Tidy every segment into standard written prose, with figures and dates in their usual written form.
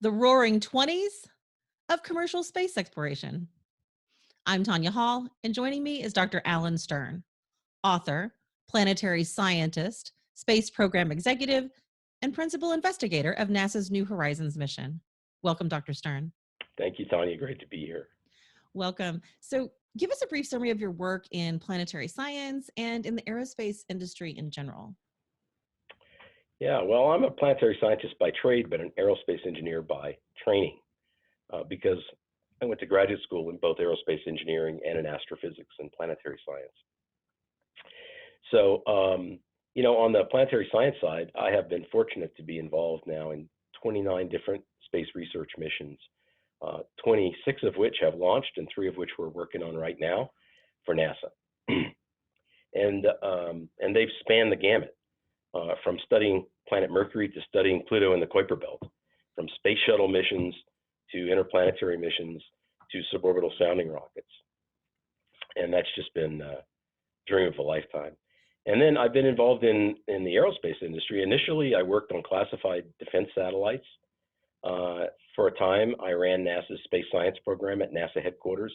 the roaring 20s of commercial space exploration. I'm Tonya Hall, and joining me is Dr. Alan Stern, author, planetary scientist, space program executive, and principal investigator of NASA's New Horizons mission. Welcome, Dr. Stern. Thank you, Tonya. Great to be here. Welcome. So, give us a brief summary of your work in planetary science and in the aerospace industry in general. Yeah, well, I'm a planetary scientist by trade, but an aerospace engineer by training, because I went to graduate school in both aerospace engineering and in astrophysics and planetary science. So, on the planetary science side, I have been fortunate to be involved now in 29 different space research missions, 26 of which have launched and 3 of which we're working on right now for NASA. and they've spanned the gamut. From studying planet Mercury to studying Pluto and the Kuiper Belt, from space shuttle missions to interplanetary missions to suborbital sounding rockets. And that's just been a dream of a lifetime. And then I've been involved in the aerospace industry. Initially, I worked on classified defense satellites. For a time, I ran NASA's space science program at NASA headquarters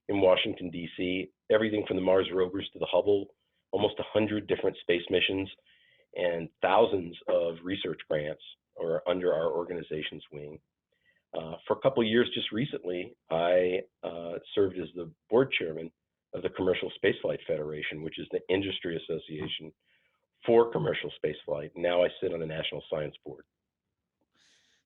in Washington, D.C., everything from the Mars rovers to the Hubble, almost 100 different space missions, and thousands of research grants are under our organization's wing. For a couple of years just recently, I served as the board chairman of the Commercial Spaceflight Federation, which is the industry association for commercial spaceflight. Now I sit on the National Science Board.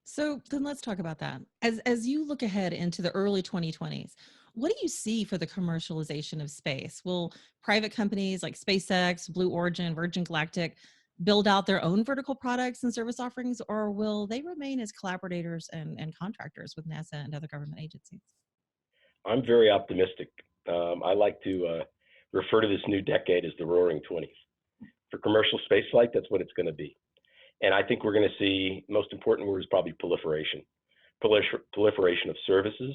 So then let's talk about that. As you look ahead into the early 2020s, what do you see for the commercialization of space? Will private companies like SpaceX, Blue Origin, Virgin Galactic build out their own vertical products and service offerings, or will they remain as collaborators and contractors with NASA and other government agencies? I'm very optimistic. I like to refer to this new decade as the Roaring 20s. For commercial spaceflight, that's what it's going to be. And I think we're going to see, most important word is probably proliferation. Proliferation of services,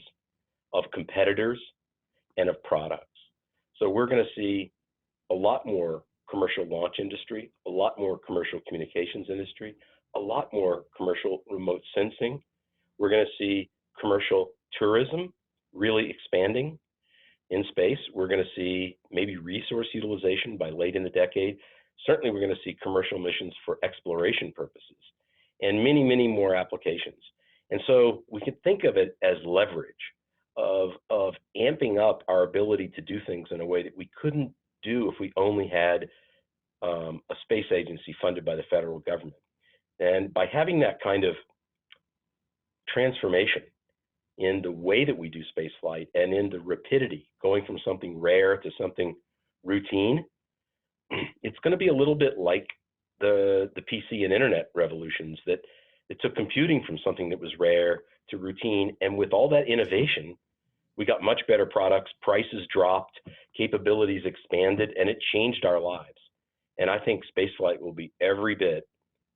of competitors, and of products. So we're going to see a lot more commercial launch industry, a lot more commercial communications industry, a lot more commercial remote sensing. We're going to see commercial tourism really expanding in space. We're going to see maybe resource utilization by late in the decade. Certainly, we're going to see commercial missions for exploration purposes and many, many more applications. And so we can think of it as leverage of amping up our ability to do things in a way that we couldn't do if we only had a space agency funded by the federal government. And by having that kind of transformation in the way that we do space flight and in the rapidity, going from something rare to something routine, it's going to be a little bit like the PC and internet revolutions that it took computing from something that was rare to routine. And with all that innovation, we got much better products, prices dropped, capabilities expanded, and it changed our lives. And I think spaceflight will be every bit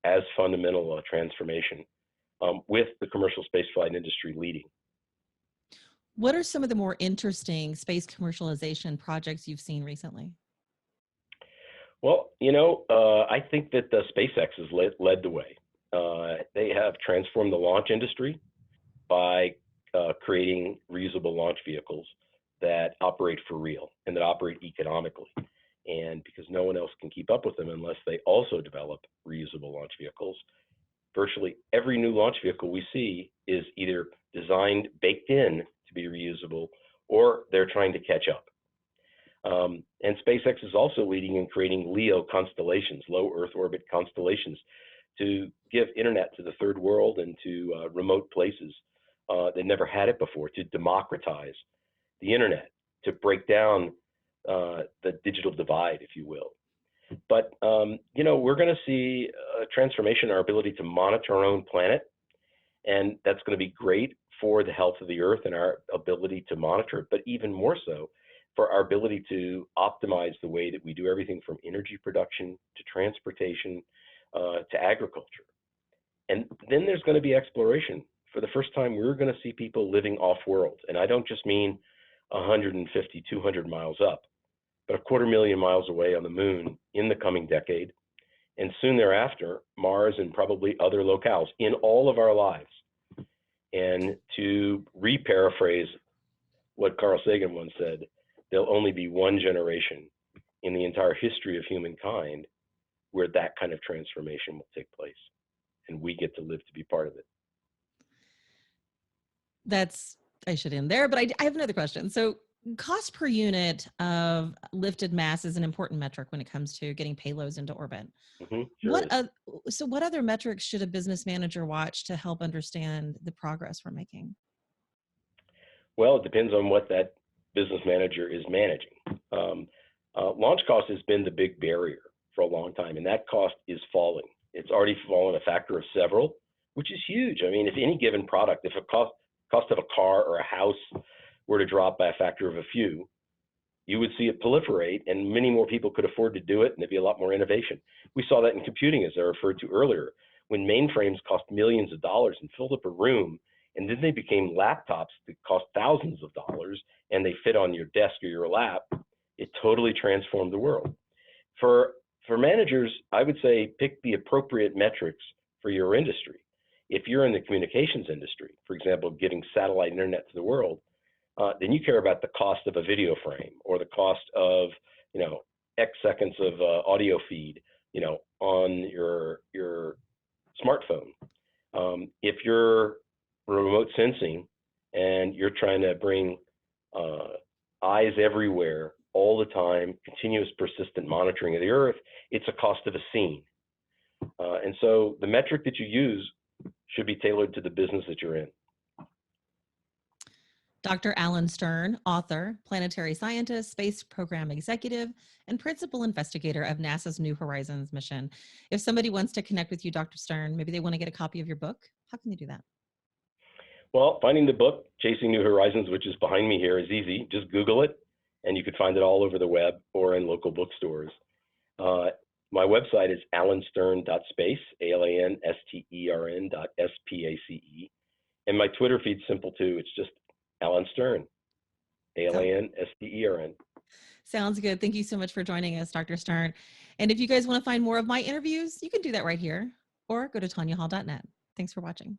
as fundamental a transformation with the commercial spaceflight industry leading. What are some of the more interesting space commercialization projects you've seen recently? Well, I think that the SpaceX has led the way. They have transformed the launch industry by creating reusable launch vehicles that operate for real and that operate economically. And because no one else can keep up with them unless they also develop reusable launch vehicles, virtually every new launch vehicle we see is either designed, baked in to be reusable, or they're trying to catch up. And SpaceX is also leading in creating LEO constellations, low Earth orbit constellations, to give internet to the third world and to remote places that never had it before, to democratize the internet, to break down the digital divide, if you will. But, we're going to see a transformation in our ability to monitor our own planet, and that's going to be great for the health of the Earth and our ability to monitor it, but even more so for our ability to optimize the way that we do everything from energy production to transportation to agriculture. And then there's going to be exploration. For the first time, we're going to see people living off-world. And I don't just mean 150, 200 miles up, but 250,000 miles away on the moon in the coming decade. And soon thereafter, Mars and probably other locales in all of our lives. And to re-paraphrase what Carl Sagan once said, there'll only be one generation in the entire history of humankind where that kind of transformation will take place. And we get to live to be part of it. That's I should end there, but I have another question. So cost per unit of lifted mass is an important metric when it comes to getting payloads into orbit. Sure is. What other metrics should a business manager watch to help understand the progress we're making? Well, it depends on what that business manager is managing. Launch cost has been the big barrier for a long time, and that cost is falling. It's already fallen a factor of several, which is huge. I mean, if any given product, if a cost of a car or a house were to drop by a factor of a few, you would see it proliferate, and many more people could afford to do it, and there'd be a lot more innovation. We saw that in computing, as I referred to earlier, when mainframes cost millions of dollars and filled up a room, and then they became laptops that cost thousands of dollars, and they fit on your desk or your lap. It totally transformed the world. For managers, I would say pick the appropriate metrics for your industry. If you're in the communications industry, for example, giving satellite internet to the world, then you care about the cost of a video frame or the cost of, X seconds of audio feed, on your smartphone. If you're remote sensing and you're trying to bring eyes everywhere all the time, continuous persistent monitoring of the Earth, it's a cost of a scene. And so the metric that you use should be tailored to the business that you're in. Dr. Alan Stern, author, planetary scientist, space program executive, and principal investigator of NASA's New Horizons mission. If somebody wants to connect with you, Dr. Stern, maybe they want to get a copy of your book, how can they do that? Well, finding the book, Chasing New Horizons, which is behind me here, is easy. Just Google it, and you can find it all over the web or in local bookstores. My website is alanstern.space, ALANSTERN.SPACE. And my Twitter feed's simple too. It's just Alan Stern, ALANSTERN. Sounds good. Thank you so much for joining us, Dr. Stern. And if you guys want to find more of my interviews, you can do that right here or go to tonyahall.net. Thanks for watching.